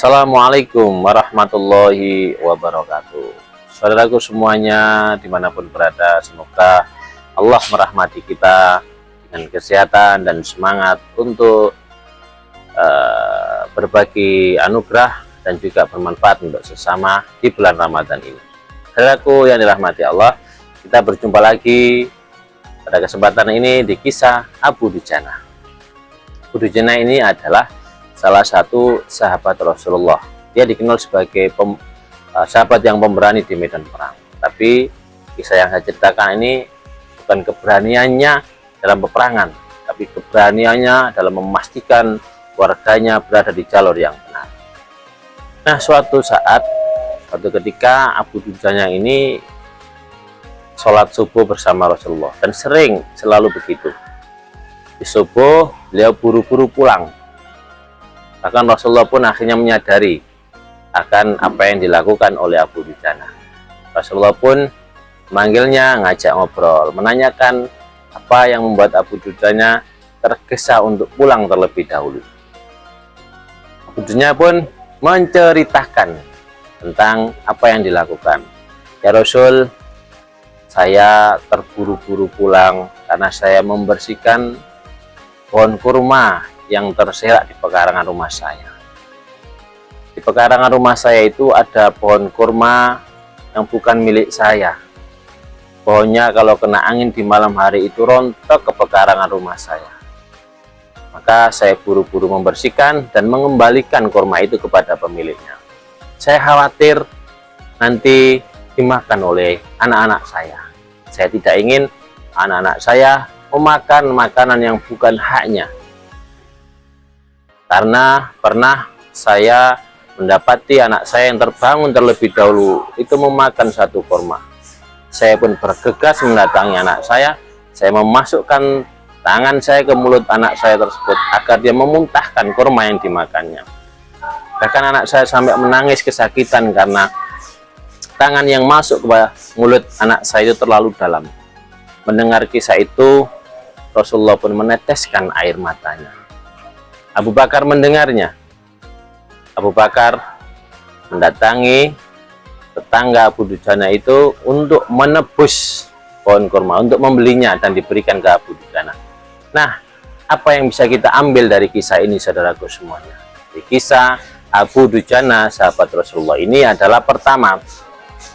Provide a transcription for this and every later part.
Assalamualaikum warahmatullahi wabarakatuh. Saudaraku semuanya dimanapun berada, semoga Allah merahmati kita dengan kesehatan dan semangat untuk berbagi anugerah dan juga bermanfaat untuk sesama di bulan Ramadan ini. Saudaraku yang dirahmati Allah, kita berjumpa lagi pada kesempatan ini di kisah Abu Dujana. Abu Dujana ini adalah salah satu sahabat Rasulullah. Dia dikenal sebagai sahabat yang pemberani di medan perang. Tapi kisah yang saya ceritakan ini bukan keberaniannya dalam peperangan, tapi keberaniannya dalam memastikan warganya berada di jalur yang benar. Nah, suatu ketika Abu Dujana ini sholat subuh bersama Rasulullah, dan selalu begitu. Di subuh beliau buru-buru pulang. Bahkan Rasulullah pun akhirnya menyadari akan apa yang dilakukan oleh Abu Dujana. Rasulullah pun memanggilnya, ngajak ngobrol, menanyakan apa yang membuat Abu Dujana tergesa untuk pulang terlebih dahulu. Abu Dujana pun menceritakan tentang apa yang dilakukan. Ya Rasul, saya terburu-buru pulang karena saya membersihkan pohon kurma yang terserak di pekarangan rumah saya. Di pekarangan rumah saya itu ada pohon kurma yang bukan milik saya. Pohonnya kalau kena angin di malam hari itu rontok ke pekarangan rumah saya. Maka saya buru-buru membersihkan dan mengembalikan kurma itu kepada pemiliknya. Saya khawatir nanti dimakan oleh anak-anak saya. Saya tidak ingin anak-anak saya memakan makanan yang bukan haknya. Karena pernah saya mendapati anak saya yang terbangun terlebih dahulu itu memakan satu kurma. Saya pun bergegas mendatangi anak saya memasukkan tangan saya ke mulut anak saya tersebut agar dia memuntahkan kurma yang dimakannya. Bahkan anak saya sampai menangis kesakitan karena tangan yang masuk ke mulut anak saya itu terlalu dalam. Mendengar kisah itu, Rasulullah pun meneteskan air matanya. Abu Bakar mendengarnya. Abu Bakar mendatangi tetangga Abu Dujana itu untuk menebus pohon kurma, untuk membelinya dan diberikan ke Abu Dujana. Nah, apa yang bisa kita ambil dari kisah ini, saudaraku semuanya? Di kisah Abu Dujana, sahabat Rasulullah ini adalah, pertama,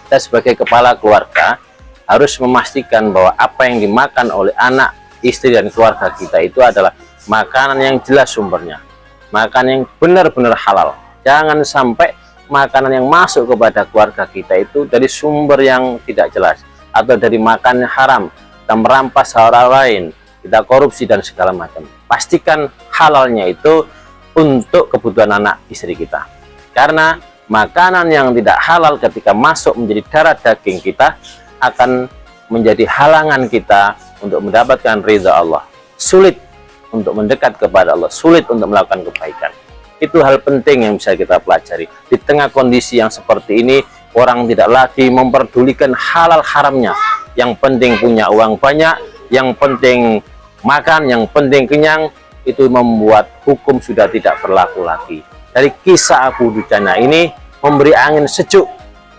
kita sebagai kepala keluarga harus memastikan bahwa apa yang dimakan oleh anak, istri, dan keluarga kita itu adalah makanan yang jelas sumbernya, makanan yang benar-benar halal. Jangan sampai makanan yang masuk kepada keluarga kita itu dari sumber yang tidak jelas, atau dari makan haram, kita merampas orang lain, kita korupsi dan segala macam. Pastikan halalnya itu untuk kebutuhan anak istri kita. Karena makanan yang tidak halal ketika masuk menjadi darah daging kita akan menjadi halangan kita untuk mendapatkan ridha Allah. Sulit untuk mendekat kepada Allah, sulit untuk melakukan kebaikan. Itu hal penting yang bisa kita pelajari. Di tengah kondisi yang seperti ini, orang tidak lagi memperdulikan halal haramnya. Yang penting punya uang banyak, yang penting makan, yang penting kenyang. Itu membuat hukum sudah tidak berlaku lagi. Dari kisah Abu Dujana ini memberi angin sejuk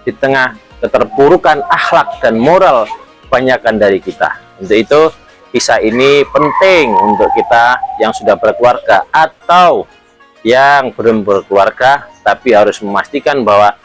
di tengah keterpurukan akhlak dan moral kebanyakan dari kita. Untuk itu, kisah ini penting untuk kita yang sudah berkeluarga atau yang belum berkeluarga, tapi harus memastikan bahwa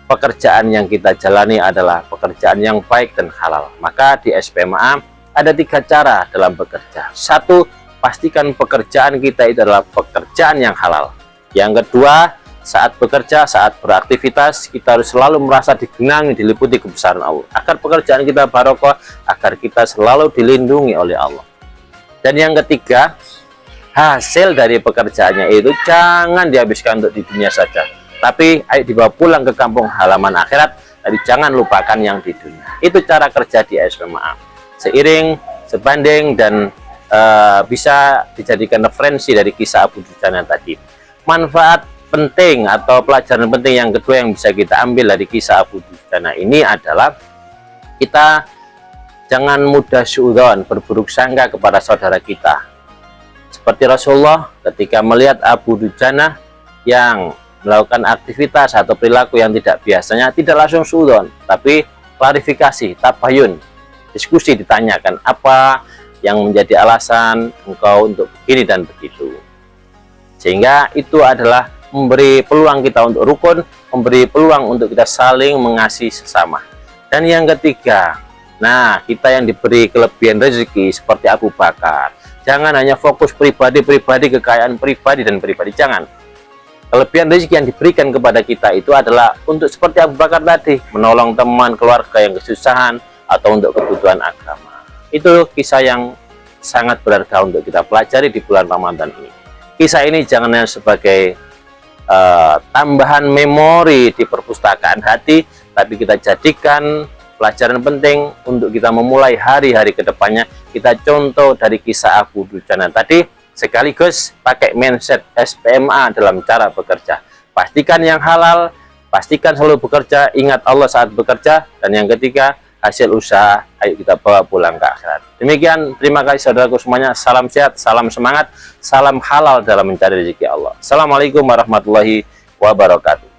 pekerjaan yang kita jalani adalah pekerjaan yang baik dan halal. Maka di SPMA ada 3 cara dalam bekerja. 1, pastikan pekerjaan kita itu adalah pekerjaan yang halal. Yang kedua, saat bekerja, saat beraktivitas, kita harus selalu merasa digenangi, diliputi kebesaran Allah, agar pekerjaan kita barokah, agar kita selalu dilindungi oleh Allah. Dan yang ketiga, hasil dari pekerjaannya itu jangan dihabiskan untuk di dunia saja, tapi ayo dibawa pulang ke kampung halaman akhirat. Jadi jangan lupakan yang di dunia. Itu cara kerja di SPMA. Seiring, sebanding, dan bisa dijadikan referensi dari kisah Abu Dujana tadi. Manfaat penting atau pelajaran penting yang kedua yang bisa kita ambil dari kisah Abu Dujana ini adalah kita jangan mudah suudzon, berburuk sangka kepada saudara kita. Seperti Rasulullah ketika melihat Abu Dujana yang melakukan aktivitas atau perilaku yang tidak biasanya, tidak langsung suudzon, tapi klarifikasi, tabayun, diskusi, ditanyakan apa yang menjadi alasan engkau untuk begini dan begitu. Sehingga itu adalah memberi peluang kita untuk rukun, memberi peluang untuk kita saling mengasihi sesama. Dan yang ketiga, nah, kita yang diberi kelebihan rezeki seperti Abu Bakar, jangan hanya fokus pribadi-pribadi, kekayaan pribadi dan pribadi, jangan. Kelebihan rezeki yang diberikan kepada kita itu adalah untuk seperti Abu Bakar tadi, menolong teman, keluarga yang kesusahan, atau untuk kebutuhan agama. Itu kisah yang sangat berharga untuk kita pelajari di bulan Ramadan ini. Kisah ini jangan hanya sebagai tambahan memori di perpustakaan hati, tapi kita jadikan pelajaran penting untuk kita memulai hari-hari kedepannya. Kita contoh dari kisah Abu Dujana tadi, sekaligus pakai mindset SPMA dalam cara bekerja. Pastikan yang halal, pastikan selalu bekerja, ingat Allah saat bekerja, dan yang ketiga, hasil usaha ayo kita bawa pulang ke akhirat. Demikian, terima kasih saudaraku semuanya. Salam sehat, salam semangat, salam halal dalam mencari rezeki Allah. Assalamualaikum warahmatullahi wabarakatuh.